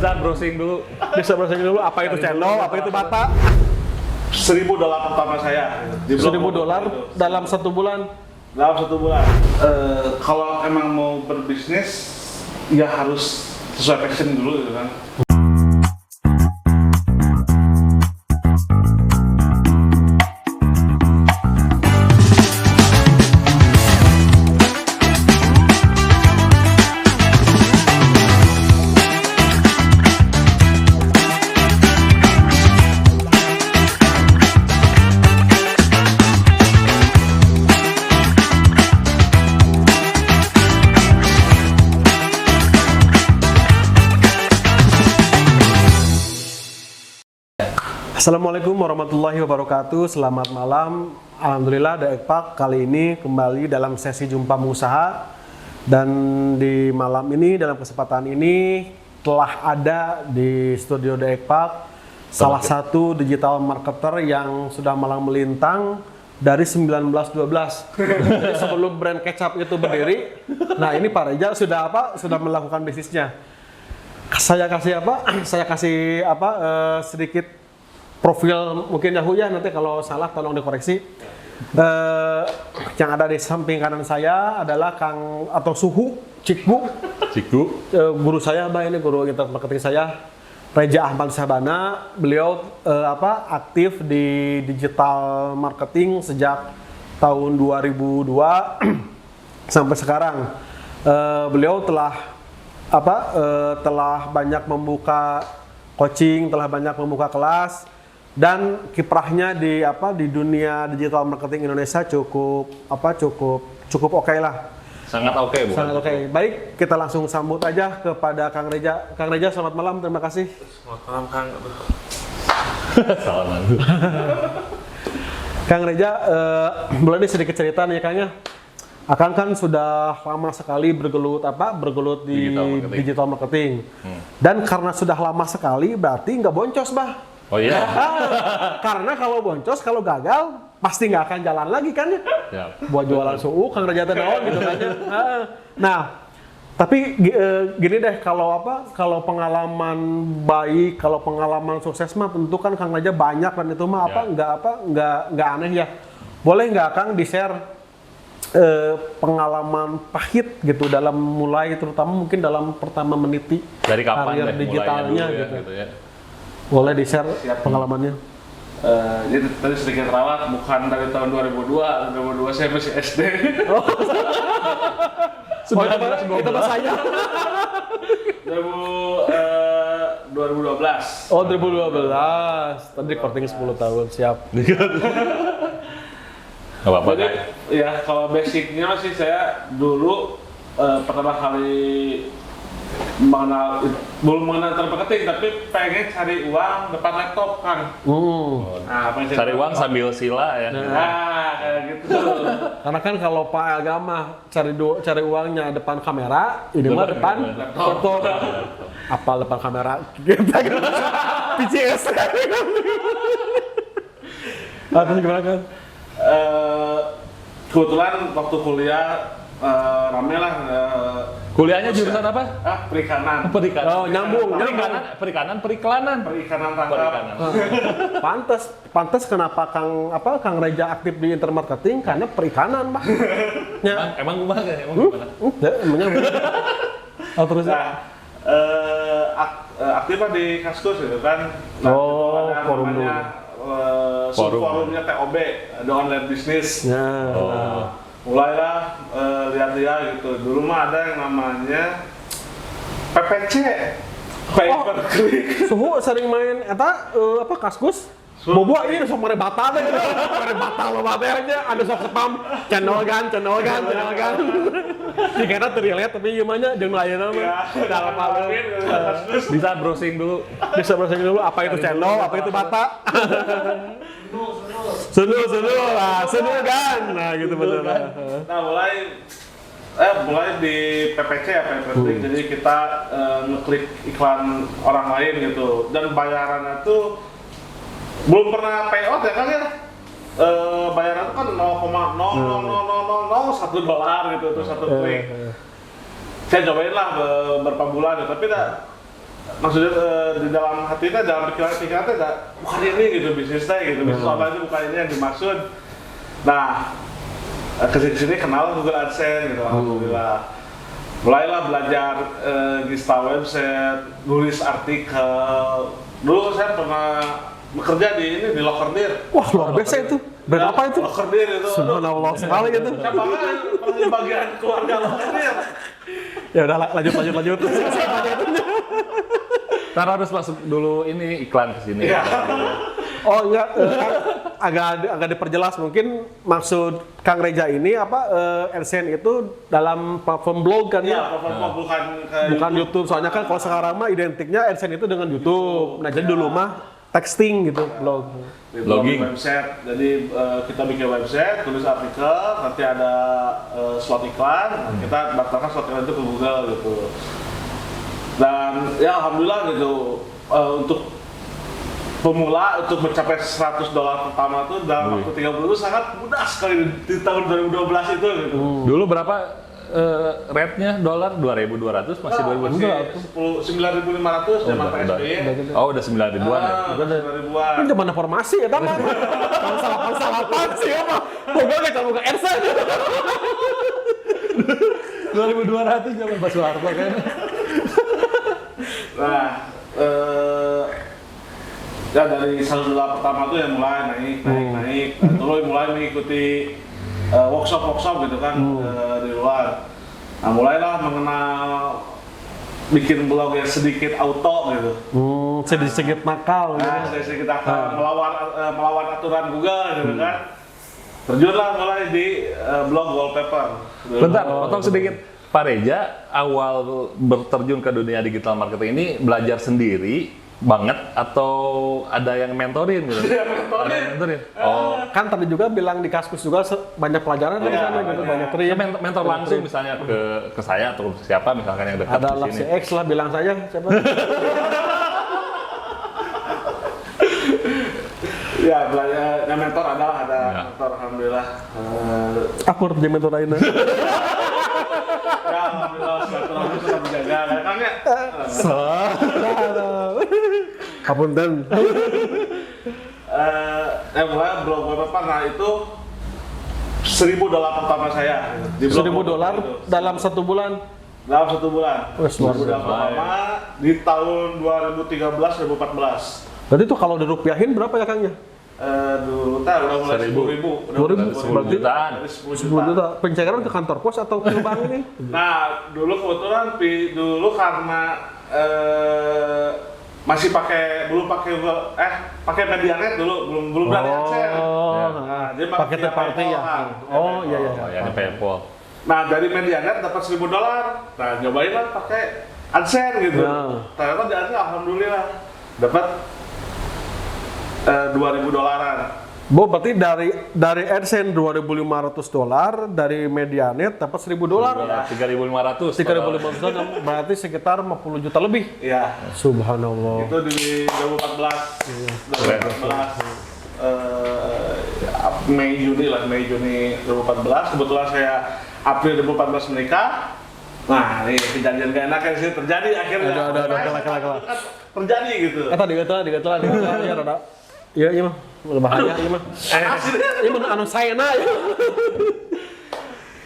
Bisa browsing dulu apa itu channel, apa itu bata. $1.000 pertama saya. Di blog $1.000 dalam 1 bulan. Dalam 1 bulan. Kalau emang mau berbisnis, ya harus sesuai passion dulu gitu kan. Assalamualaikum warahmatullahi wabarakatuh. Selamat malam. Alhamdulillah Daekpak kali ini kembali dalam sesi jumpa pengusaha. Dan di malam ini, dalam kesempatan ini telah ada di studio Daekpak salah satu digital marketer yang sudah malang melintang dari 1912. Jadi sebelum brand kecap itu berdiri, nah ini Pak Reja sudah melakukan bisnisnya. Saya kasih sedikit profil mungkin Yahoo ya, nanti kalau salah tolong dikoreksi. Yang ada di samping kanan saya adalah Kang atau Suhu Cikgu. Guru saya, ini guru internet marketing saya, Reja Ahmad Sabana. Beliau aktif di digital marketing sejak tahun 2002 sampai sekarang. Beliau telah banyak membuka coaching, telah banyak membuka kelas. Dan kiprahnya di dunia digital marketing Indonesia cukup oke lah. Sangat oke, Bu. Sangat oke. Baik, kita langsung sambut aja kepada Kang Reja. Kang Reja, selamat malam. Terima kasih. Selamat malam, Kang. Salaman. Kang Reja, boleh nih sedikit cerita nih Kang ya. Akang kan sudah lama sekali bergelut di digital marketing. Dan karena sudah lama sekali berarti nggak boncos, Bah. Oh iya. Karena kalau boncos, kalau gagal pasti nggak akan jalan lagi kan ya. Buat jualan suhu, Kang Reja Tenaon gitu kan ya. Nah, tapi gini deh, kalau pengalaman baik, kalau pengalaman sukses mah tentu kan Kang Reja banyak dan itu mah nggak aneh ya. Boleh nggak Kang di-share pengalaman pahit gitu dalam mulai, terutama mungkin dalam pertama meniti dari kapan karir digitalnya gitu ya. Boleh di-share pengalamannya? Jadi tadi sedikit ralat, bukan dari tahun 2002 saya masih SD. Oh. Itu saya. 2012. Oh, 2012. Tadi recording 10 tahun, siap. Nggak apa-apa. Jadi ya kalau basicnya sih saya dulu pertama kali belum mengenal internet marketing, tapi pengen cari uang depan laptop kan. Nah, cari uang sambil sila ya. Nah, kayak gitu. Karena kan kalau Pak Agama cari uangnya depan kamera, ini mah depan laptop. Apa depan kamera? Kita PCS. Terus gimana kan? Kebetulan waktu kuliah rame lah. Kuliahnya jurusan apa? Perikanan. Oh, nyambung. Periklanan. Perikanan tangkap. Pantes kenapa Kang Reja aktif di internet marketing karena perikanan, Pak. Emang gimana? Emangnya. Oh, terus. Nah, aktif lah di Kaskus gitu kan. Forum dulu. Forumnya TOB, The Online Business. Mulailah lihat-lihat gitu. Dulu mah ada yang namanya PPC, pay per click. Suhu sering main Kaskus. Bobo ini sok mere bata teh. Mere bata lo baternya ada sok spam channel gan. Di kena terlihat tapi ieu mah nya jeung layanna mah. Bisa browsing dulu apa itu channel, apa itu bata. Sunu kan. Nah gitu betul. Nah, mulai di PPC ya, jadi kita ngeklik iklan orang lain gitu, dan bayarannya tuh belum pernah payout ya kan ya. Bayaran itu kan 0,00001 dolar gitu tuh satu klik. Saya cobain lah beberapa bulan ya, tapi maksudnya di dalam hatinya, dalam pikiran teh bukan ini gitu bisnis teh gitu, bisnis online itu bukan ini yang dimaksud. Nah, kesini kenal Google AdSense gitu, alhamdulillah. Mulailah belajar install website, nulis artikel. Dulu saya pernah bekerja di Lokerdir. Wah, luar biasa itu. Brand apa itu? Lokerdir itu. Subhanallah sekali itu. Saya bangga pernah di bagian keluarga Lokerdir. Ya udah lanjut. Ntar harus masuk dulu ini iklan ke sini. Iya. Oh enggak, agak diperjelas mungkin maksud Kang Reja ini apa AdSense itu dalam platform blog kan Iya, ya? bukan YouTube. Soalnya kan kalau sekarang mah identiknya AdSense itu dengan YouTube. Nah jadi dulu mah texting gitu blog. Blogging. Website. Jadi kita bikin website, tulis artikel, nanti ada slot iklan, kita daftarkan slot iklan itu ke Google gitu. Dan ya alhamdulillah gitu untuk pemula untuk mencapai $100 pertama itu dalam waktu 3 bulan itu sangat mudah sekali di tahun 2012 itu gitu. Dulu berapa rate-nya dolar? 2.200 masih 9.500 zaman PSBY. Oh, udah 9 ribuan ya? 9 ribuan. Ini zaman formasi ya, tapi salah apa sih apa? Pokoknya nggak buka AdSense. 2.200 zaman Pak Soeharto kayaknya. Nah, ya dari $1 pertama tuh yang mulai naik. Nah, terus mulai mengikuti workshop gitu kan di luar. Nah, mulailah mengenal bikin blog yang sedikit auto gitu. Sedikit nakal. Nah, sedikit nakal, melawan aturan Google gitu kan. Terjunlah mulai di blog wallpaper. Bentar, potong sedikit. Pak Reja awal berterjun ke dunia digital marketing ini belajar sendiri banget atau ada yang mentorin gitu? Ada yang mentorin. Oh, Kan tadi juga bilang di Kaskus juga banyak pelajaran dari sana gitu, banyak ya mentor langsung misalnya ke saya atau ke siapa misalkan yang dekat ada di Laksi sini. X lah bilang saja siapa? Ya, belajar yang mentor adalah mentor alhamdulillah. Aku harus jadi mentor lainnya. Ya alhamdulillah silaturahmi sudah menjaga kan ya. Hapunten. Mulai blog wallpaper, nah itu $1.000 pertama saya di blog $1.000 dalam 1 bulan. dalam 1 bulan. Wes, luar $1.000 pertama di tahun 2013-2014. Berarti tuh kalau dirupiahin berapa ya Kang ya? Dulu udah mulai 10.000. 10.000 berarti Jutaan. 10 10 juta. Pencairan ke kantor pos atau ke bank ini? Nah, dulu kebetulan karena masih belum pakai Medianet dulu, belum berani AdSense. Nah, jadi pakai via third party PayPal ya. kan. Oh iya iya. Oh, ya di PayPal. Nah, dari Medianet dapat $1.000. Nah, nyobain lah pakai AdSense gitu. Nah. Ternyata di AdSense alhamdulillah dapat $2.000. Bo, berarti dari AdSense $2.500, dari Medianet dapat $1.000. Ya, 3.500. 3.500 berarti sekitar 50 juta lebih. Iya. Subhanallah. Itu di 2014. 2014 Mei Juni 2014. Kebetulan saya April 2014 menikah. Nah, ini kejadian gak enak yang sih terjadi akhirnya. Kalah. Terjadi gitu. Digatelan ya rada. Iya mah. Bahaya iya mah. Iya mah anu saena ya.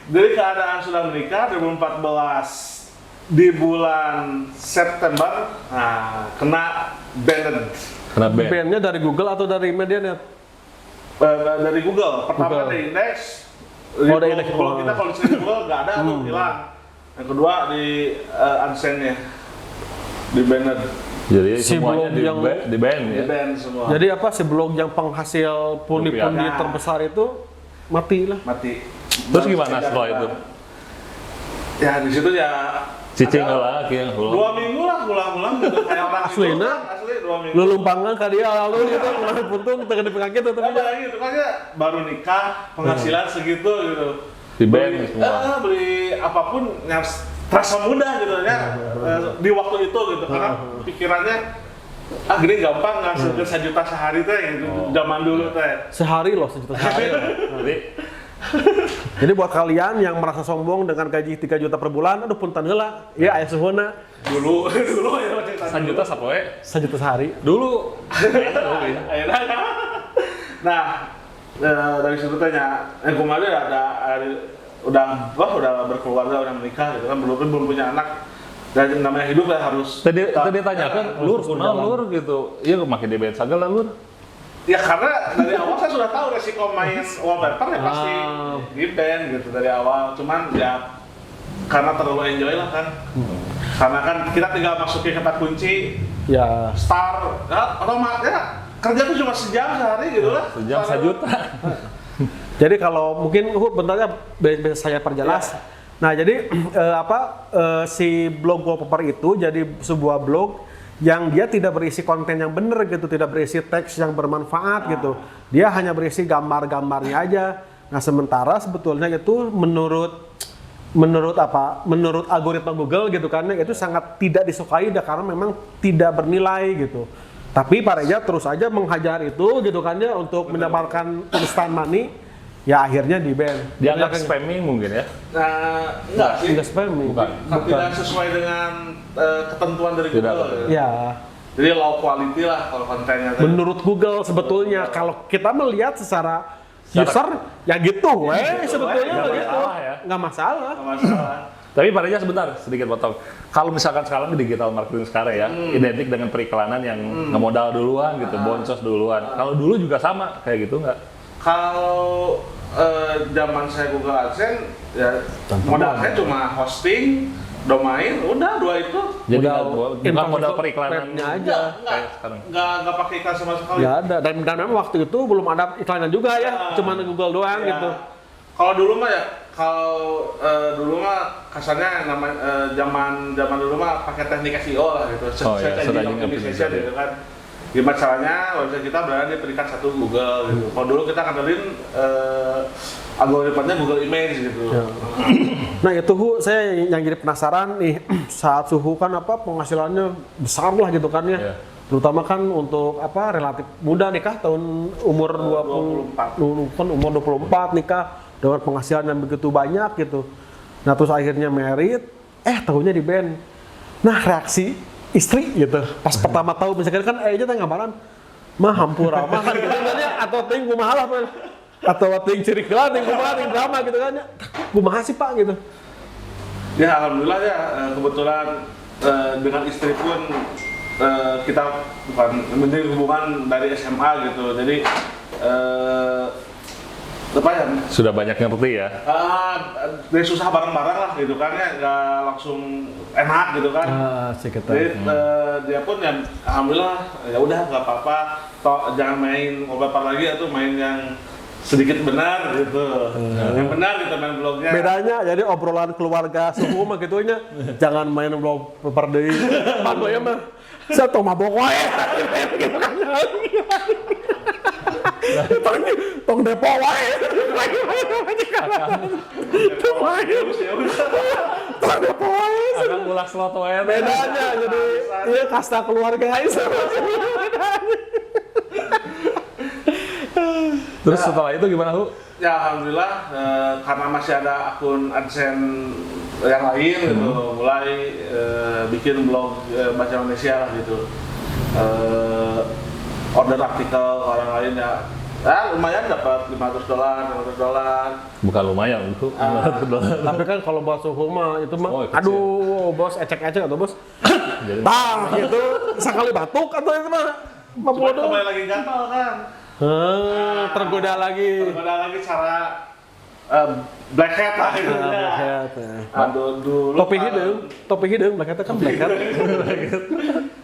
Dari keadaan sudah menikah 2014 di bulan September, nah kena banned. Kena ban. Bandnya dari Google atau dari Medianet? Dari Google. Pertama Google. di indeks. Oh, di indeks. Kalau kita kalau di Google nggak ada tuh hilang. Yang kedua di AdSense-nya di banned. Jadi Si semuanya blog yang- di ban Di ya. ban semua. Jadi apa si blog yang penghasil pundi-pundi Rupiah. terbesar itu mati lah. Mati. Terus gimana setelah itu? Ya di situ ya Cicing ada lah kieu 2 minggu lah pulang-pulang gitu kayak orang Aslina? asli 2 minggu. Lu lumpangan ka dia lalu gitu kemarin puntung teu dipengake tuh Kan tapi. lagi itu kan ya baru nikah, penghasilan segitu gitu. Di ban Beli- semua. beli apapun yang terasa mudah gitu ya. Di waktu itu gitu karena pikirannya gini gampang ngasilin 1 juta sehari teh gitu. Zaman dulu teh. Sehari loh sejuta sehari. Jadi Jadi buat kalian yang merasa sombong dengan gaji 3 juta per bulan, aduh punten heula. Ya aya suhuna. Dulu ya cerita. 1 juta sapoe. 1 juta sehari. Dulu. Akhirnya nah dari situ tanya kemarin udah berkeluarga, udah menikah gitu kan, belum punya anak, dan namanya hidup ya harus Tadi tanyakan lur kunaon lur gitu. Iya makin di sagel lah lur. ya karena dari awal saya sudah tahu resiko main wallpaper ya pasti di band gitu dari awal, cuman ya karena terlalu enjoy lah kan. Karena kan kita tinggal masukin kata kunci Ya. start ya, otomatis ya kerja tuh cuma sejam sehari gitu lah. Sejam 1 juta. Jadi kalau mungkin bentarnya bisa saya perjelas. Nah, jadi si blog wallpaper itu jadi sebuah blog yang dia tidak berisi konten yang benar gitu, tidak berisi teks yang bermanfaat gitu. Dia hanya berisi gambar-gambarnya aja. Nah, sementara sebetulnya itu menurut algoritma Google gitu kan, itu sangat tidak disukai karena memang tidak bernilai gitu. Tapi Pak Reza terus aja menghajar itu gitu kan ya untuk mendapatkan instant money. Ya akhirnya di ban. Dianggap spamming mungkin ya? Nah, enggak sih. Enggak spamming. Bukan. Tidak sesuai dengan ketentuan dari Tidak. Google. Ya. Jadi low quality lah kalau kontennya. Menurut Google sebetulnya kalau kita melihat secara user ya gitu, sebetulnya nggak gitu. masalah ya. Nggak masalah. Nggak masalah. Tapi Pak Reza sebentar, sedikit potong. Kalau misalkan sekarang di digital marketing sekarang ya, identik dengan periklanan yang ngemodal duluan gitu, boncos duluan. Kalau dulu juga sama, kayak gitu nggak? Kalau zaman saya Google AdSense, ya modal saya cuma hosting, domain, udah dua itu. Jadi Modal bukan modal periklanan webnya aja. kayak sekarang. Nggak pakai iklan sama sekali. Nggak ada. Dan memang waktu itu belum ada iklanan juga ya, cuma Google doang Ya. gitu. Kalau dulu mah ya, dulu mah kasarnya zaman dulu mah pakai teknik SEO lah gitu. Oh ya, Search search engine engine optimization optimization. gitu kan. Gimana caranya website kita berada di peringkat 1 Google gitu. Kalau dulu kita ngandelin algoritmanya Google Image gitu. Ya. Nah itu saya yang jadi penasaran nih, saat Suhu kan penghasilannya besar lah gitu kan ya. Ya. Terutama kan untuk relatif muda nikah tahun umur 24 kan umur 24 nikah dengan penghasilan yang begitu banyak gitu. Nah terus akhirnya merit, tahunya di band. Nah reaksi istri gitu pas pertama tahu misalkan kan aja teh ngabaran mah hampura mah kan gitu kan ya, atau ting kumaha lah atau ting cirikeun ting kumaha ting drama gitu kan ya. Kumaha sih Pak gitu. Ya alhamdulillah ya kebetulan dengan istri pun kita bukan menjadi hubungan dari SMA gitu. Jadi apa ya? Sudah banyak ngerti ya? Dari susah bareng-bareng lah gitu kan ya, nggak langsung enak gitu kan. Jadi dia pun ya alhamdulillah ya udah nggak apa-apa, jangan main wallpaper lagi atau main yang sedikit benar gitu. Yang benar gitu main blognya. Bedanya jadi obrolan keluarga Suhu mah gitunya jangan main wallpaper deui. Pan ya mah saya tong mabok wae. Gitu kan. Tong depo wae. Tong depo wae. Akan ulas slot wae. Bedanya jadi iya kasta keluarga itu. Terus setelah itu gimana, Hu? Ya alhamdulillah karena masih ada akun AdSense yang lain gitu, mulai bikin blog bahasa Indonesia lah gitu. Order artikel orang lain ya. Lumayan dapat $500, $500. Bukan lumayan, Hu. Tapi kan kalau buat Suhu mah itu mah kecil. aduh bos ecek-ecek atau bos. Jadi Gitu sekali batuk atau itu mah Cuma 50 kembali lagi gatal kan. Tergoda lagi. Tergoda lagi cara black hat lah gitu ya. Aduh dulu Topi hidung, black hat kan black hat.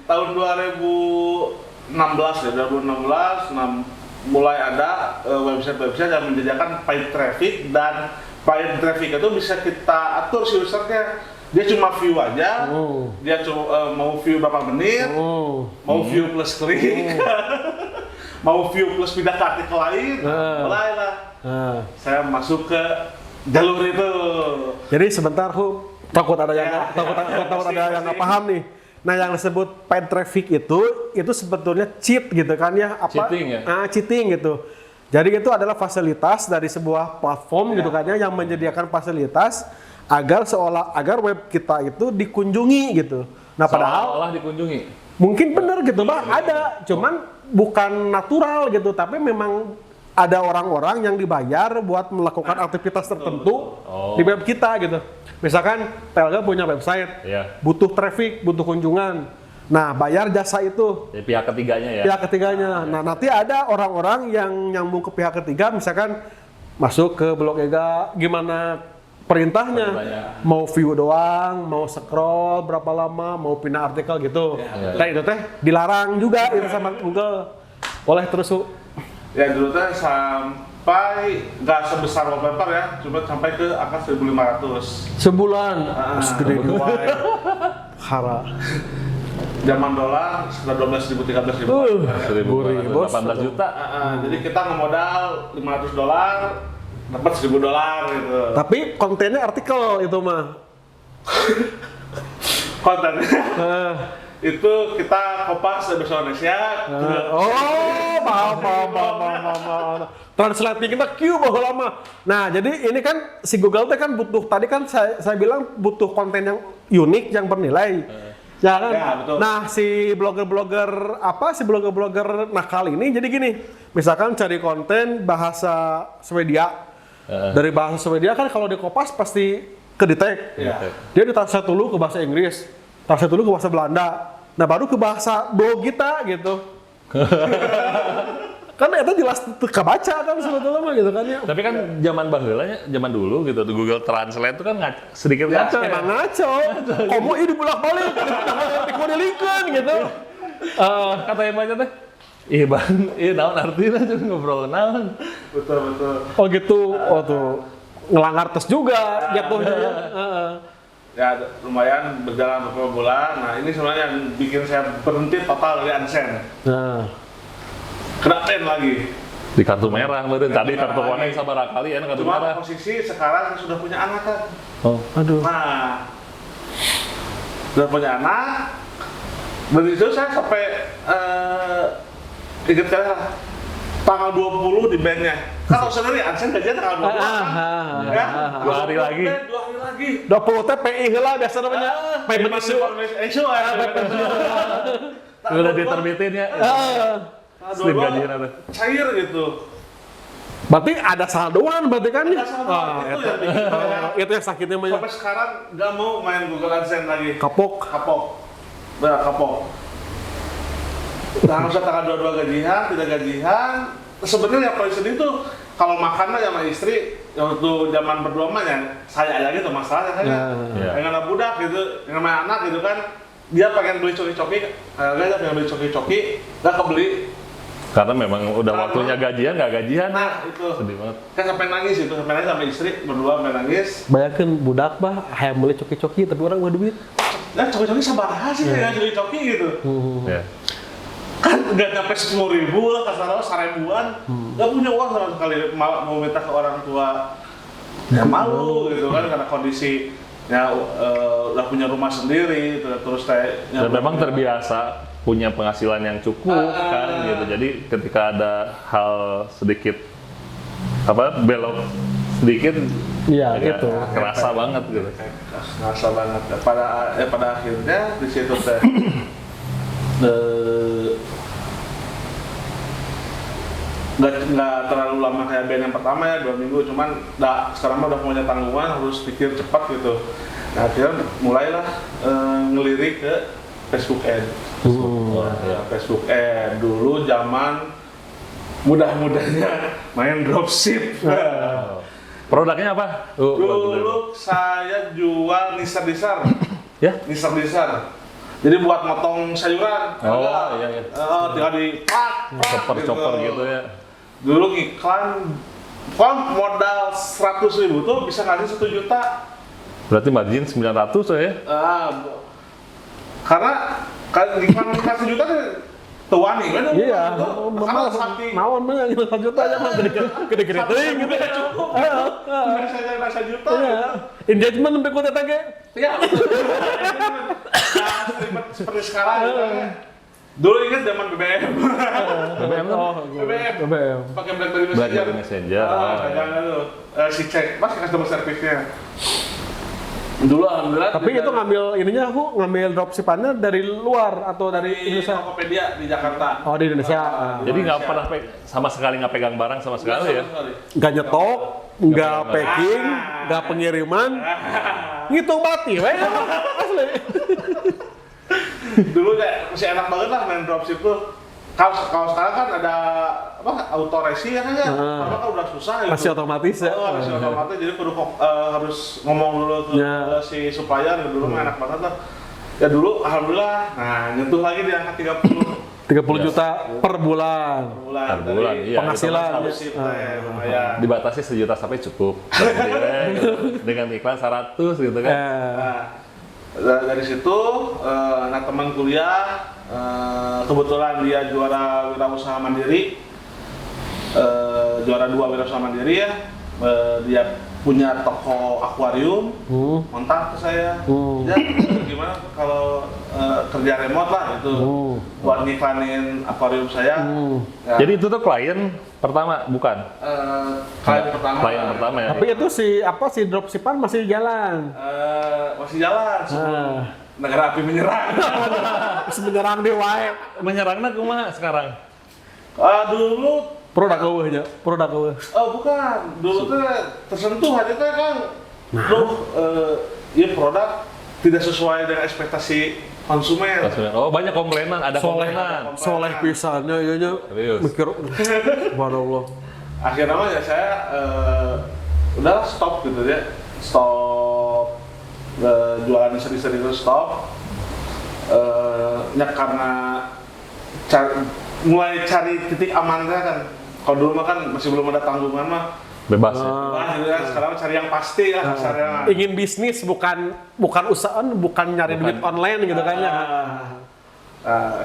tahun 2016 ya, 2016 mulai ada website-website yang menjajakan paid traffic, dan paid traffic itu bisa kita atur si usernya. Dia cuma view aja, dia cuma mau view berapa menit, mau view plus klik, mau view plus pindah ke artikel lain, mulailah saya masuk ke jalur itu. Jadi sebentar takut ada yang nggak paham nih. Nah yang disebut paid traffic itu sebetulnya cheat gitu kan ya, Cheating ya? Cheating gitu. Jadi itu adalah fasilitas dari sebuah platform gitu kan ya, yang menyediakan fasilitas agar web kita itu dikunjungi gitu. Nah padahal Seolah-olah dikunjungi. mungkin benar gitu Pak, ada, cuman bukan natural gitu, tapi memang ada orang-orang yang dibayar buat melakukan aktivitas tertentu di web kita gitu. Misalkan Pelga punya website, Iya. butuh traffic, butuh kunjungan. Nah, bayar jasa itu Jadi pihak ketiganya ya. pihak ketiganya. Nah, nanti ada orang-orang yang nyambung ke pihak ketiga, misalkan masuk ke blog Ega, gimana perintahnya? Mau view doang, mau scroll berapa lama, mau pindah artikel gitu. Nah, itu teh dilarang juga itu sama Google. Boleh terus Bu. Ya dulu teh sampai nggak sebesar wallpaper ya, cuma sampai ke angka 1.500. Sebulan. Segede itu. Hara. Zaman dolar sekitar 12.000 13.000. Gurih, bos. 18 juta. Jadi kita ngemodal $500, dapat $1.000 gitu. Tapi kontennya artikel itu mah. Kontennya itu kita kopas bahasa Indonesia. Oh, paham. Translating kita Q bahwa lama. Nah, jadi ini kan si Google teh kan butuh, tadi kan saya bilang butuh konten yang unik, yang bernilai. Ya kan? Ya, betul. Nah, si blogger-blogger nakal ini jadi gini. Misalkan cari konten bahasa Swedia. Dari bahasa Swedia kan kalau di Kopas pasti kedetek. Iya. Dia ditranslate dulu ke bahasa Inggris, translate dulu ke bahasa Belanda. Nah, baru ke bahasa blog kita gitu. Kan itu jelas kebaca kan sebetulnya mah gitu kan ya. Tapi kan zaman baheulanya, zaman dulu gitu, Google Translate itu kan sedikit ngaco ya. Emang ngaco. Kamu ini bolak-balik, mau dilingkeun gitu. Kata yang banyak teh, ih bang, naon artinya tuh ngobrol naon. Betul. Oh gitu, oh tuh ngelanggar tes juga jatuhnya. Ya lumayan berjalan beberapa bulan. Nah ini sebenarnya yang bikin saya berhenti total dari AdSense. Nah, Kena pen lagi. Di kartu merah, berarti tadi Kartu kartu merah kuning lagi. sabar kali ya, kartu Cuma merah. posisi sekarang saya sudah punya anak kan. Oh, aduh. Nah, sudah punya anak. Dari itu saya sampai ingat kali lah, tanggal 20 di bandnya. Kalau sendiri AdSense gajian tanggal 20 kan? Ya, 2 hari lagi. 2 hari lagi. 20 TPI heula biasa namanya. Payment issue. Issue ya. Udah diterbitin ya. Slip gajian ada. Cair gitu. Berarti ada saldoan berarti kan ya? Ada saldoan, itu itu yang bikin itu yang sakitnya mah ya. Sampai sekarang nggak mau main Google AdSense lagi. Kapok. Kapok. Tanggal tanggal 22 gajian, tidak gajian. Sebenarnya yang paling sedih tuh kalau makan aja sama istri, waktu zaman berdua mah ya saya aja gitu masalahnya kan. Iya. Pengen anak budak gitu, pengen main anak gitu kan. Dia pengen beli coki-coki, dia pengen beli coki-coki, nggak kebeli. Karena memang udah waktunya gajian, nggak gajian. Nah itu, Sedih banget. kan sampai nangis itu, sampai nangis sama istri berdua sampai nangis. Bayangkan budak bah, hayang beli coki-coki tapi orang gak duit. Nah coki-coki sabar sih ya beli coki gitu. Ya. Kan nggak nyampe 10.000 lah, kasarnya 1.000-an. Nggak punya uang sama sekali, mau minta ke orang tua. Ya malu gitu kan, karena kondisi ya udah punya rumah sendiri, terus kayak Dan memang terbiasa punya penghasilan yang cukup kan gitu. Jadi ketika ada hal sedikit belok sedikit Iya agak gitu. kerasa banget gitu. ngerasa banget. Pada akhirnya di situ teh nggak terlalu lama kayak band yang pertama ya 2 minggu, cuman sekarang mah udah punya tanggungan, harus pikir cepat gitu. Nah akhirnya mulailah ngelirik ke Facebook Ad. Facebook Ad dulu zaman mudah-mudahnya main dropship. Produknya apa? Dulu saya jual nisar-nisar. Ya? Nisar-nisar. Jadi buat motong sayuran. Oh, iya. Tinggal di Chopper gitu ya. Dulu iklan modal 100.000 tuh bisa ngasih 1 juta. Berarti margin 900 ya? Karena iklan 1 juta tuh tuani kan? Iya. Karena saking Naon mah yang 1 juta aja mah gede-gede teuing gitu. cukup. Dari saya 1 juta. Iya. Engagement sampai kota teh. Ya, betul. Nah, seperti sekarang gitu kan. Dulu ingat zaman BBM. BBM tuh? BBM. BBM. Pakai BlackBerry Messenger. BlackBerry Messenger. Pegangan tuh. Si cek, Mas customer service-nya. Dulu alhamdulillah. Tapi itu ngambil ininya aku ngambil dropshipannya dari luar atau dari Indonesia? Tokopedia di Jakarta. Oh, di Indonesia. Jadi nggak pernah sama sekali nggak pegang barang sama sekali ya? Nggak nyetok, nggak packing, nggak pengiriman, ngitung mati, weh, asli. Dulu kayak masih enak banget lah main dropship tuh. Kalau sekarang kan ada apa auto resi ya kan ya, karena kan udah susah gitu. Masih otomatis ya. Masih otomatis, jadi perlu harus ngomong dulu ke si supplier. Dulu mah enak banget lah. Ya dulu alhamdulillah, nah nyentuh lagi di angka 30 juta per bulan. Per bulan, iya. Penghasilan. Lumayan. Dibatasi 1 juta sampai cukup. Dengan iklan 100 gitu kan. Dari situ, nah teman kuliah kebetulan dia juara wirausaha mandiri, juara 2 wirausaha mandiri ya. Dia punya toko akuarium, kontak ke saya. Ya, gimana kalau kerja remote lah itu buat ngiklanin akuarium saya. Ya. Jadi itu tuh klien pertama, bukan? Klien pertama ya. Tapi itu si dropshipan masih jalan. Masih jalan sebelum negara api menyerang. Menyerang di wae. Menyerangnya kumaha sekarang? Dulu Produk eueuhnya, produk eueuh. bukan. Dulu tuh tersentuh aja teh Kang. Ya produk tidak sesuai dengan ekspektasi konsumen. Oh, banyak komplainan, ada komplainan. Soleh pisannya ieu nya. Serius. Mikir subhanallah. Akhirnya mah ya saya udahlah stop gitu ya. Stop jualan seri-seri itu stop. Karena mulai cari titik amannya kan. Kalau dulu mah kan masih belum ada tanggungan mah. Bebas ya. Gitu ya. Sekarang cari yang pasti lah kasarnya. Ingin bisnis bukan usaha, bukan nyari duit online gitu kan ya.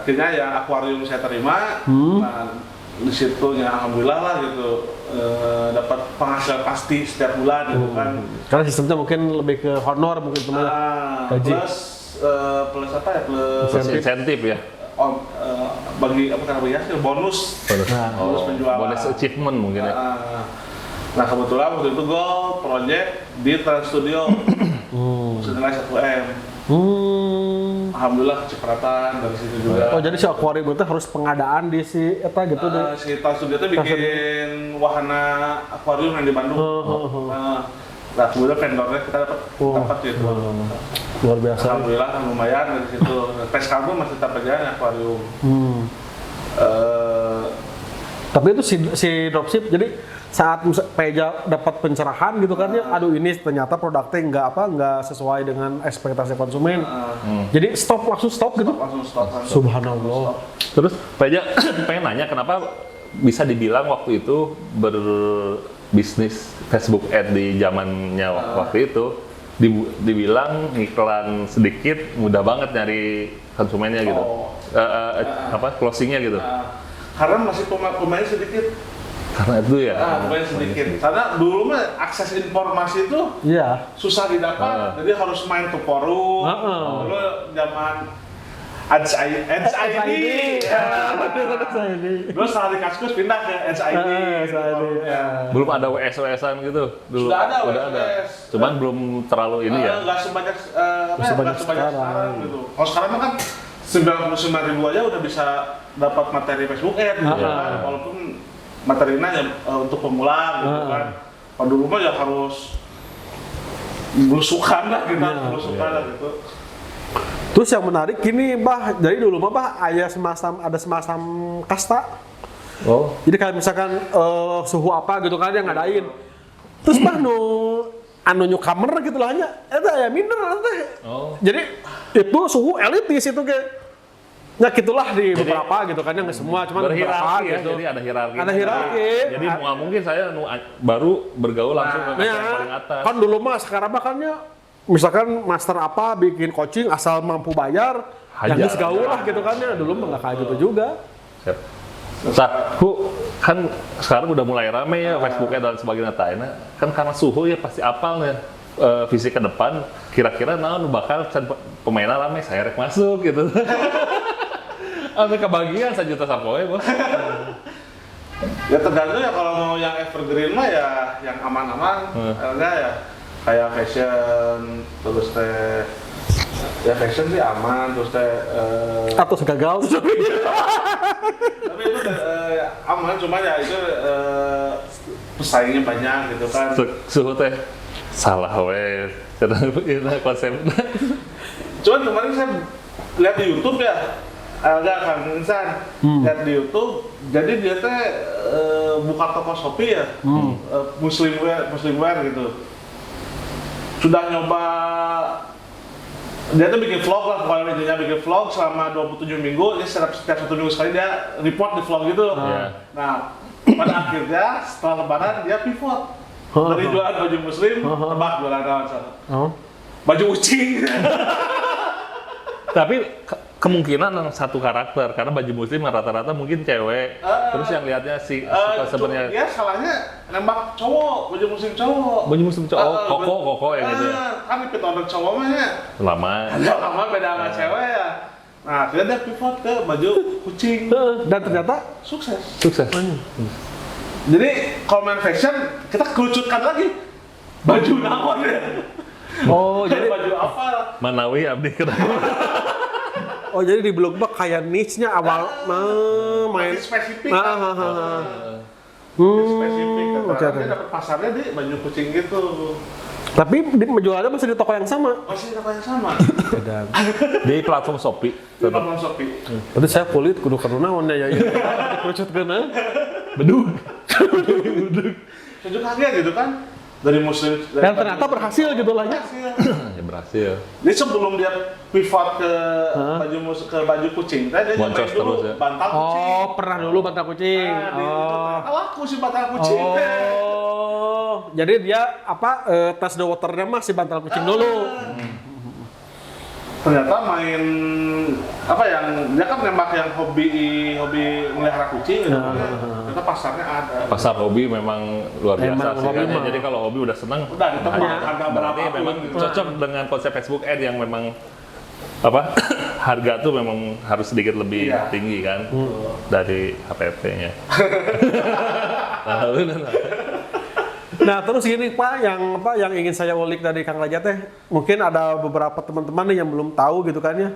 Akhirnya ya akuarium saya terima. Nah, di situnya alhamdulillah lah gitu dapat penghasilan pasti setiap bulan gitu kan. Karena sistemnya mungkin lebih ke honor mungkin teman. Gaji. Plus apa ya? Plus Insentif ya. Bagi apa kan ya? Bonus penjualan. Bonus achievement mungkin ya. Nah kebetulan waktu itu gue project di Trans Studio senilai 1M. Alhamdulillah kecepatan dari situ juga. Oh jadi si akuarium itu harus pengadaan di si eta gitu deh. Si Trans Studio itu bikin wahana akuarium yang di Bandung. Nah kemudian vendornya kita dapat gitu. Luar biasa. Alhamdulillah lumayan dari situ. Peskal pun masih tetap berjalan akuarium. Tapi itu si dropship jadi saat Peja dapat pencerahan gitu kan ya, aduh ini ternyata produknya nggak sesuai dengan ekspektasi konsumen. Jadi langsung stop gitu. Langsung stop. Subhanallah. Terus Peja pengen nanya kenapa bisa dibilang waktu itu berbisnis Facebook Ad di zamannya waktu itu dibilang iklan sedikit mudah banget nyari konsumennya gitu. Closingnya gitu. Karena masih pemain sedikit. Karena itu ya. Pemain sedikit. Karena dulu mah akses informasi itu susah didapat. Jadi harus main ke forum. Dulu zaman Ads ID. Terus setelah di Kaskus pindah ke Ads ID. Belum ada WS-WS-an gitu dulu. Sudah ada WS. Cuman belum terlalu ini ya. Nggak sebanyak sekarang gitu. Kalau sekarang mah kan 99.000 aja udah bisa dapat materi Facebook Ad gitu kan. Walaupun materinya ya untuk pemula gitu kan. Kalau dulu mah ya harus belusukan lah gitu. Terus yang menarik gini, Bah, jadi dulu mah Bah ada semacam kasta. Oh. Jadi kayak misalkan suhu apa gitu kan yang ngadain. Terus Bah anu newcomer gitu lah nya, eta ya minder teh. Oh. Jadi itu suhu elitis itu kayak ya gitulah di beberapa gitu kan yang semua cuma beberapa ya, gitu. Jadi ada hierarki. Ada hierarki. Jadi nggak mungkin saya baru bergaul langsung ke yang paling atas. Kan dulu mah sekarang makanya misalkan master apa bikin coaching asal mampu bayar yang gaul lah gitu kan ya. Dulu mah nggak kayak gitu juga. Siap. Kan sekarang udah mulai rame ya Facebooknya dan sebagainya kan karena suhu ya pasti apal ya visi ke depan kira-kira bakal pemainnya rame saya rek masuk gitu. Sampai kebagian 1 juta sapoe, Bos. Ya tergantung ya, kalau mau yang evergreen mah ya yang aman-aman, enggak ya kayak fashion, terus teh ya fashion sih aman, terus teh Atau gagal. tapi itu aman, cuma ya itu pesaingnya banyak gitu kan. Suhu teh salah we. Itu konsepnya. Cuman kemarin saya lihat di YouTube ya, agak Kang Insan lihat di YouTube, jadi dia teh buka toko Shopee ya, muslimwear gitu. Sudah nyoba, dia tuh bikin vlog lah, pokoknya intinya bikin vlog selama 27 minggu, dia setiap 1 minggu sekali dia report di vlog gitu. Nah, pada akhirnya setelah lebaran dia pivot dari jualan baju muslim, tebak jualan apa? Baju kucing. Tapi kemungkinan satu karakter, karena baju muslim rata-rata mungkin cewek. Terus yang lihatnya sebenarnya dia salahnya nembak cowok, baju muslim cowok. baju muslim cowok, koko yang gitu ya. Kan repeat order cowok mah ya. Lama beda sama cewek ya. Nah, akhirnya dia pivot ke baju kucing. Dan ternyata Sukses. Jadi kalau main fashion, kita kerucutkan lagi baju naon ya. jadi Baju apa? Manawi abdi kenapa? jadi di blog bak kayak niche-nya awal main Masih spesifik Ah, kan? ah, ah, ah. Spesifik. oke. Dia dapat pasarnya di baju kucing gitu. Tapi menjualnya masih di toko yang sama. Masih apa yang sama? Beda. Di platform Shopee. Di platform Shopee. Berarti saya kulit kudu karena naonnya ya. Kerucut kena. Bedug. Saya juga kaget gitu kan. Dari muslim. Dan ternyata berhasil gitu lah ya. Ya berhasil. Jadi sebelum dia pivot ke baju kucing, dia Boncos nyobain dulu terus ya? bantal kucing. Pernah dulu bantal kucing. Ternyata laku sih bantal kucing. Jadi dia tes the waternya mah si bantal kucing dulu. Ternyata main dia kan nembak yang hobi melihara kucing gitu. Ternyata pasarnya ada. Pasar hobi memang luar biasa Memang sih hobi kan. mah. Jadi kalau hobi udah senang, Udah ditebak harga berarti berapa memang gitu. cocok dengan konsep Facebook Ad yang memang harga tuh memang harus sedikit lebih Iya. tinggi kan dari HPP-nya. Nah terus gini Pak, yang ingin saya ulik dari Kang Raja teh, mungkin ada beberapa teman-teman nih yang belum tahu gitu kan ya.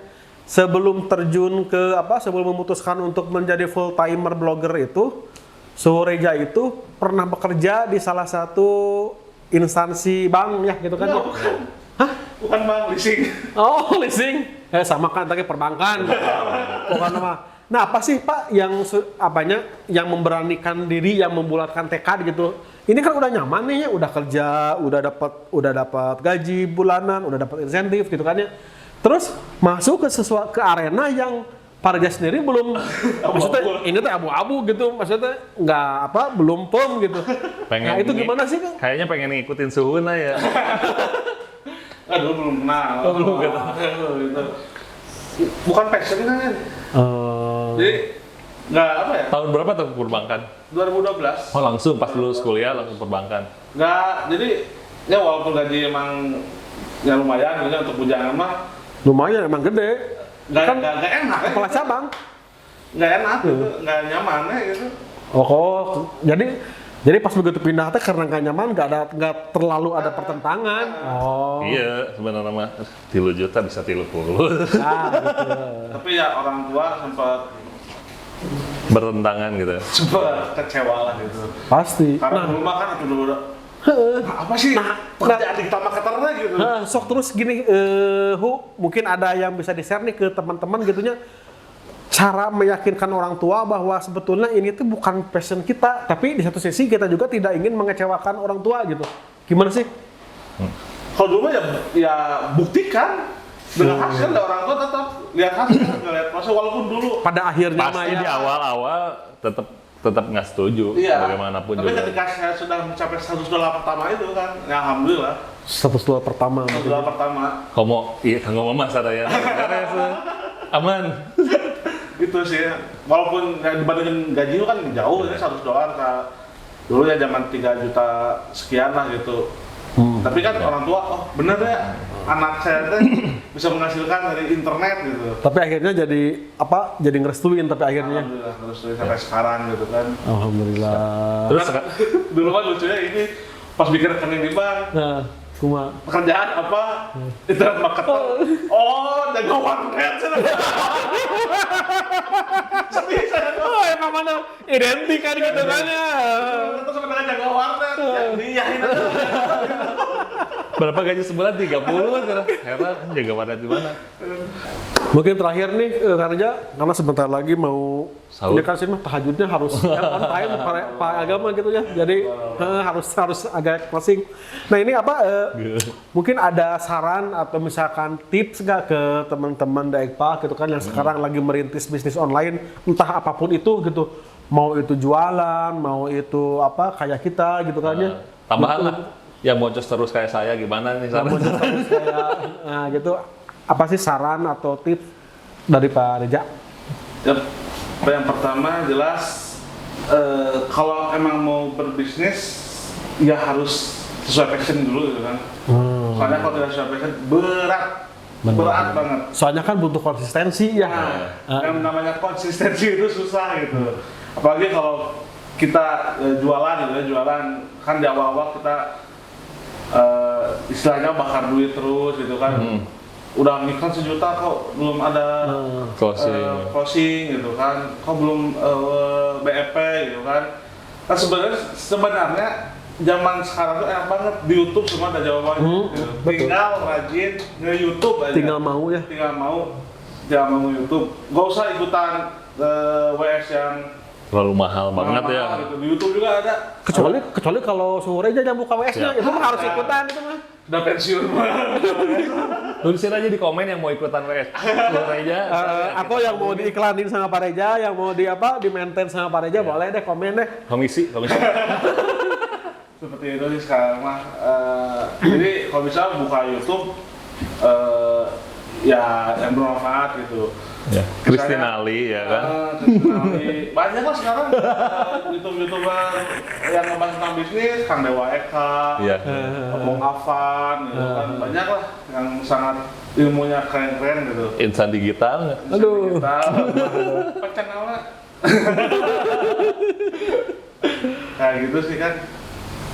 Sebelum terjun ke sebelum memutuskan untuk menjadi full timer blogger itu, Suhu Reja itu pernah bekerja di salah satu instansi bank ya gitu kan ya. Bukan. Hah? Bukan Bang, leasing. Oh, leasing. Sama kan tadi perbankan. Bukan apa. Nah, apa sih Pak yang yang memberanikan diri, yang membulatkan tekad gitu? Ini kan udah nyaman nih ya, udah kerja, udah dapat gaji bulanan, udah dapat insentif gitu kan ya. Terus masuk ke arena yang Pak Reja sendiri belum, maksudnya ini tuh abu-abu gitu, maksudnya belum firm gitu. Nah itu gimana sih Kang? Kayaknya pengen ngikutin suhu ya. Aduh, belum kenal. Belum gitu. Bukan passion kan? Jadi nggak Tahun berapa tuh perbankan? 2012. Oh langsung pas lulus kuliah langsung perbankan. Nggak, jadi ya walaupun gaji emang ya lumayan gitu untuk bujangan mah. Lumayan emang gede. Nggak Kan enak. kepala cabang. Nggak enak gitu, nggak nyaman gitu. Jadi pas begitu pindah teh karena nggak nyaman, nggak terlalu ada pertentangan. Iya, sebenarnya mah 3 juta bisa 30. Gitu. Tapi ya orang tua sempat Bertentangan gitu. kecewa lah gitu. Pasti. Karena dulu mah kan udah apa sih pekerjaan digital marketernya gitu. Sok terus gini, mungkin ada yang bisa di-share nih ke teman-teman gitunya. Cara meyakinkan orang tua bahwa sebetulnya ini tuh bukan passion kita, tapi di satu sisi kita juga tidak ingin mengecewakan orang tua gitu. Gimana sih? Kalau dulu ya buktikan dengan hasil orang tua tetap lihat hasil, nggak lihat proses walaupun dulu. Pada akhirnya Pasti di awal-awal tetap nggak setuju bagaimanapun tapi juga. ketika saya sudah mencapai $100 pertama itu kan, ya alhamdulillah. $100 pertama. $100 pertama. Ngomong mas ada ya. Beres, aman. Itu sih, walaupun ya, dibandingin gaji itu kan jauh ya $100 dulu ya zaman 3 juta sekian lah gitu. Tapi kan orang tua, oh bener ya, anak saya teh bisa menghasilkan dari internet gitu. Tapi akhirnya jadi apa? Jadi ngerestuin tapi akhirnya. Alhamdulillah terus sampai sekarang gitu kan. Alhamdulillah. Terus Kan, dulu kan lucunya ini pas bikin rekening di bank, Nah, kuma. pekerjaan apa? Internet marketer. Oh, jago warnet. Sedih saya. Oh, emang mana identik kan gitu kan ya. Terus sebenarnya jago warnet. Ya dia ini. berapa gaji sebulan? 30 kan? Heran, jaga warnet di mana? Mungkin terakhir nih Karja, karena sebentar lagi mau Sahur. ini kan sih mah tahajudnya harus ya, on time Pak agama gitu ya. Jadi harus agak closing. Nah, ini apa mungkin ada saran atau misalkan tips nggak ke teman-teman Daekpa gitu kan yang sekarang lagi merintis bisnis online, entah apapun itu gitu. Mau itu jualan, mau itu apa kayak kita gitu kan ya. Tambahan lah, yang boncos terus kayak saya gimana nih Mau saran? terus kayak nah gitu. Apa sih saran atau tips dari Pak Reja? Yap. Yang pertama jelas kalau emang mau berbisnis ya harus sesuai passion dulu gitu kan. Soalnya kalau tidak sesuai passion berat banget. Soalnya kan butuh konsistensi ya. Yang namanya konsistensi itu susah gitu. Apalagi kalau kita jualan gitu ya, jualan kan di awal-awal kita istilahnya bakar duit terus gitu kan. Udah ngiklan 1 juta kok belum ada closing gitu kan, kok belum BEP gitu kan. Nah sebenarnya zaman sekarang tuh enak banget, di YouTube semua ada jawabannya gitu. Tinggal rajin nge-YouTube aja, Tinggal mau ya. tinggal mau YouTube, gak usah ikutan WS yang Terlalu mahal banget ya. gitu. Di YouTube juga ada, Kecuali kalau suhu Reja yang buka WS-nya itu mah harus ikutan itu mah. udah pensiun Tulisin aja di komen yang mau ikutan WS. Lu aja. Atau yang mau diiklanin sama Pak Reja, yang mau di maintain sama Pak Reja, boleh deh komen deh. Komisi. seperti itu sih sekarang mah. Jadi kalau bisa buka YouTube ya yang bermanfaat gitu. Ya. Kristinali ya kan. Kristinali banyak lah sekarang youtuber yang ngebahas tentang bisnis, Kang Dewa Eka, Iya. Bong Afan, gitu kan banyak lah yang sangat ilmunya keren-keren gitu. Insan digital. Aduh. Channelnya kayak gitu sih kan.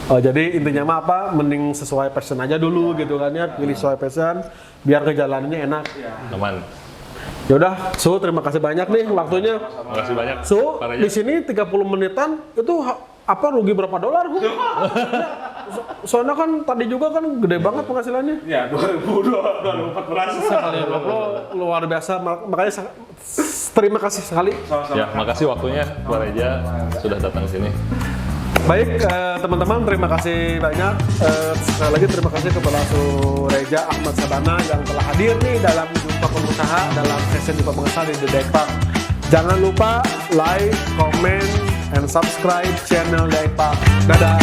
Oh, jadi intinya mah apa? Mending sesuai passion aja dulu gitu kan ya, pilih sesuai passion biar ngejalaninnya enak. Aman. Yaudah, Su, terima kasih banyak nih waktunya. Makasih banyak. Su, Pak Reja. di sini 30 menitan itu apa rugi berapa dolar? Soalnya kan tadi juga kan gede banget penghasilannya. Ya 2014 Sekali luar biasa, makanya terima kasih sekali. Ya, makasih waktunya Pak Reja sudah datang ke sini. Baik, teman-teman, terima kasih banyak. Sekali lagi terima kasih kepada Reja Ahmad Sabana yang telah hadir nih dalam Jumpa Pengusaha dalam sesi Jumpa Pengusaha di The Daekpa. Jangan lupa like, comment, and subscribe channel Daekpa. Dadah!